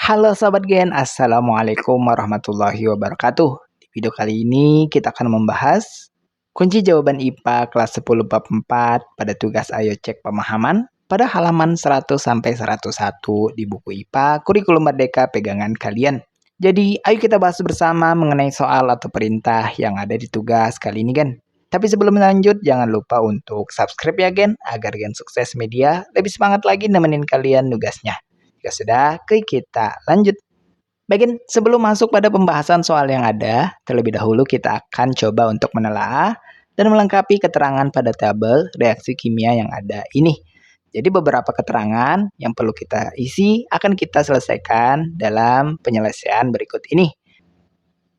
Halo Sobat Gen, Assalamualaikum warahmatullahi wabarakatuh. Di video kali ini kita akan membahas kunci jawaban IPA kelas 10 bab 4 pada tugas Ayo Cek Pemahaman pada halaman 100 sampai 101 di buku IPA Kurikulum Merdeka pegangan kalian. Jadi, ayo kita bahas bersama mengenai soal atau perintah yang ada di tugas kali ini, Gen. Tapi sebelum lanjut, jangan lupa untuk subscribe ya, Gen, agar Gen Sukses Media lebih semangat lagi nemenin kalian nugasnya. Jika sudah, kita lanjut. Bagian sebelum masuk pada pembahasan soal yang ada, terlebih dahulu kita akan coba untuk menelaah dan melengkapi keterangan pada tabel reaksi kimia yang ada ini. Jadi beberapa keterangan yang perlu kita isi akan kita selesaikan dalam penyelesaian berikut ini.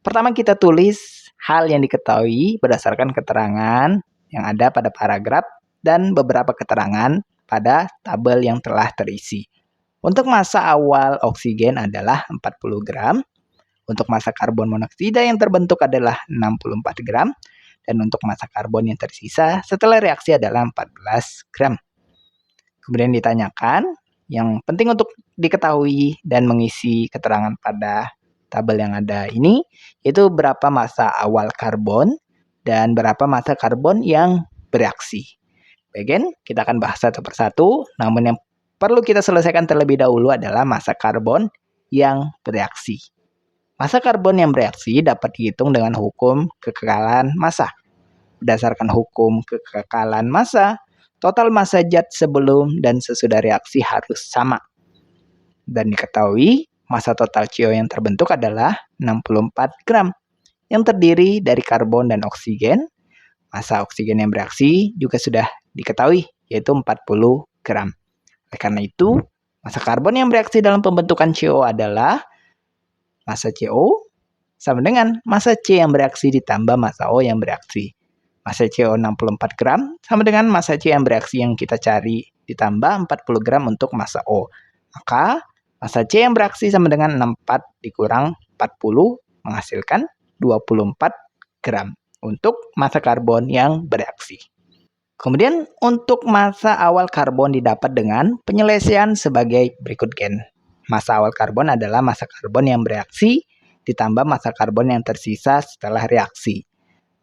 Pertama kita tulis hal yang diketahui berdasarkan keterangan yang ada pada paragraf dan beberapa keterangan pada tabel yang telah terisi. Untuk massa awal oksigen adalah 40 gram, untuk massa karbon monoksida yang terbentuk adalah 64 gram, dan untuk massa karbon yang tersisa setelah reaksi adalah 14 gram. Kemudian ditanyakan, yang penting untuk diketahui dan mengisi keterangan pada tabel yang ada ini, yaitu berapa massa awal karbon dan berapa massa karbon yang bereaksi. Bagian kita akan bahas satu persatu, namun yang perlu kita selesaikan terlebih dahulu adalah massa karbon yang bereaksi. Massa karbon yang bereaksi dapat dihitung dengan hukum kekekalan massa. Berdasarkan hukum kekekalan massa, total massa zat sebelum dan sesudah reaksi harus sama. Dan diketahui, massa total CO yang terbentuk adalah 64 gram, yang terdiri dari karbon dan oksigen. Massa oksigen yang bereaksi juga sudah diketahui, yaitu 40 gram. Oleh karena itu, massa karbon yang bereaksi dalam pembentukan CO adalah massa CO sama dengan massa C yang bereaksi ditambah massa O yang bereaksi. Massa CO 64 gram sama dengan massa C yang bereaksi yang kita cari ditambah 40 gram untuk massa O. Maka massa C yang bereaksi sama dengan 64 dikurang 40 menghasilkan 24 gram untuk massa karbon yang bereaksi. Kemudian untuk massa awal karbon didapat dengan penyelesaian sebagai berikut gen. Massa awal karbon adalah massa karbon yang bereaksi ditambah massa karbon yang tersisa setelah reaksi.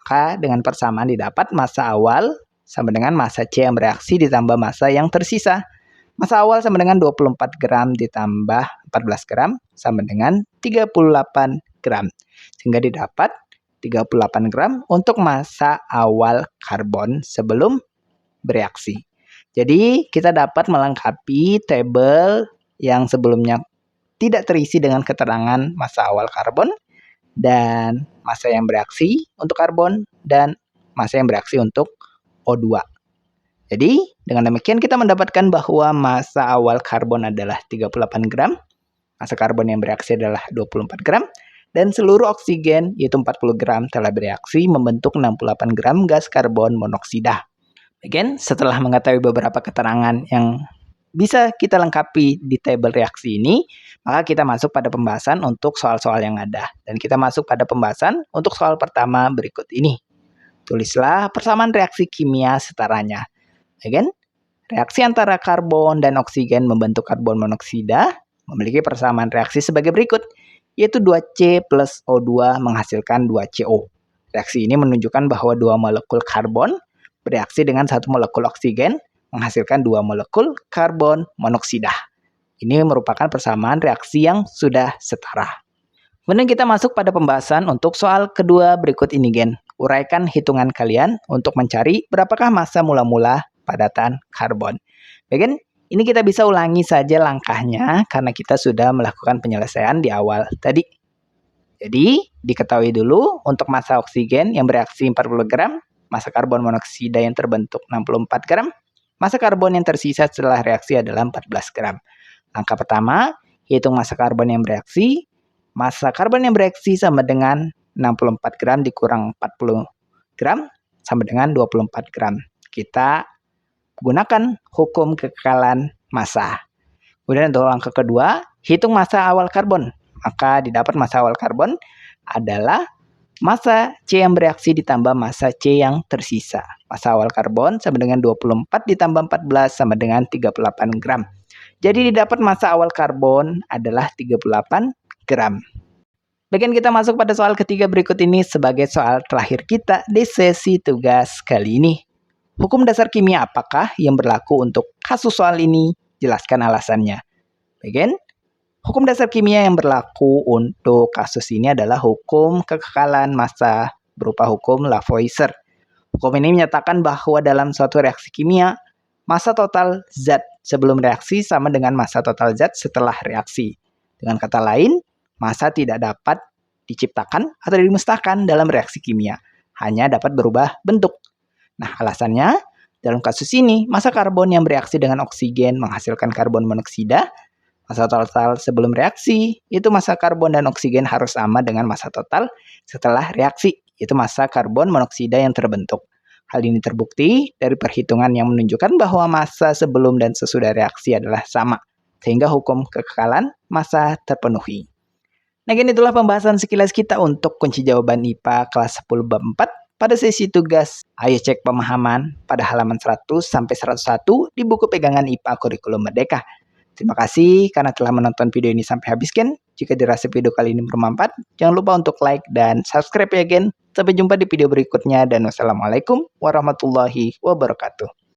Maka dengan persamaan didapat massa awal sama dengan massa C yang bereaksi ditambah massa yang tersisa. Massa awal sama dengan 24 gram ditambah 14 gram sama dengan 38 gram. Sehingga didapat 38 gram untuk massa awal karbon sebelum bereaksi. Jadi kita dapat melengkapi tabel yang sebelumnya tidak terisi dengan keterangan massa awal karbon dan massa yang bereaksi untuk karbon dan massa yang bereaksi untuk O2. Jadi dengan demikian kita mendapatkan bahwa massa awal karbon adalah 38 gram, massa karbon yang bereaksi adalah 24 gram, dan seluruh oksigen yaitu 40 gram telah bereaksi membentuk 68 gram gas karbon monoksida. Again, setelah mengetahui beberapa keterangan yang bisa kita lengkapi di tabel reaksi ini, maka kita masuk pada pembahasan untuk soal-soal yang ada. Dan kita masuk pada pembahasan untuk soal pertama berikut ini. Tulislah persamaan reaksi kimia setaranya. Again, reaksi antara karbon dan oksigen membentuk karbon monoksida memiliki persamaan reaksi sebagai berikut, yaitu 2C plus O2 menghasilkan 2CO. Reaksi ini menunjukkan bahwa dua molekul karbon bereaksi dengan satu molekul oksigen menghasilkan 2 molekul karbon monoksida. Ini merupakan persamaan reaksi yang sudah setara. Kemudian kita masuk pada pembahasan untuk soal kedua berikut ini, gen. Uraikan hitungan kalian untuk mencari berapakah massa mula-mula padatan karbon. Bagian ini kita bisa ulangi saja langkahnya karena kita sudah melakukan penyelesaian di awal tadi. Jadi, diketahui dulu untuk massa oksigen yang bereaksi 40 gram, massa karbon monoksida yang terbentuk 64 gram, massa karbon yang tersisa setelah reaksi adalah 14 gram. Langkah pertama, hitung massa karbon yang bereaksi. Massa karbon yang bereaksi sama dengan 64 gram dikurang 40 gram sama dengan 24 gram. Kita gunakan hukum kekekalan massa. Kemudian untuk langkah kedua, hitung massa awal karbon. Maka didapat massa awal karbon adalah massa C yang bereaksi ditambah massa C yang tersisa. Massa awal karbon sama dengan 24 ditambah 14 sama dengan 38 gram. Jadi didapat massa awal karbon adalah 38 gram. Bagian kita masuk pada soal ketiga berikut ini sebagai soal terakhir kita di sesi tugas kali ini. Hukum dasar kimia apakah yang berlaku untuk kasus soal ini? Jelaskan alasannya. Bagian hukum dasar kimia yang berlaku untuk kasus ini adalah hukum kekekalan massa berupa hukum Lavoisier. Hukum ini menyatakan bahwa dalam suatu reaksi kimia, massa total zat sebelum reaksi sama dengan massa total zat setelah reaksi. Dengan kata lain, massa tidak dapat diciptakan atau dimusnahkan dalam reaksi kimia, hanya dapat berubah bentuk. Nah, alasannya, dalam kasus ini, massa karbon yang bereaksi dengan oksigen menghasilkan karbon monoksida. Massa total sebelum reaksi, itu massa karbon dan oksigen harus sama dengan massa total setelah reaksi, yaitu massa karbon monoksida yang terbentuk. Hal ini terbukti dari perhitungan yang menunjukkan bahwa massa sebelum dan sesudah reaksi adalah sama, sehingga hukum kekekalan massa terpenuhi. Nah, gini itulah pembahasan sekilas kita untuk kunci jawaban IPA kelas 10 bab 4 pada sesi tugas Ayo Cek Pemahaman pada halaman 100 sampai 101 di buku pegangan IPA Kurikulum Merdeka. Terima kasih karena telah menonton video ini sampai habis, Gen. Jika dirasa video kali ini bermanfaat, jangan lupa untuk like dan subscribe ya, Gen. Sampai jumpa di video berikutnya dan wassalamualaikum warahmatullahi wabarakatuh.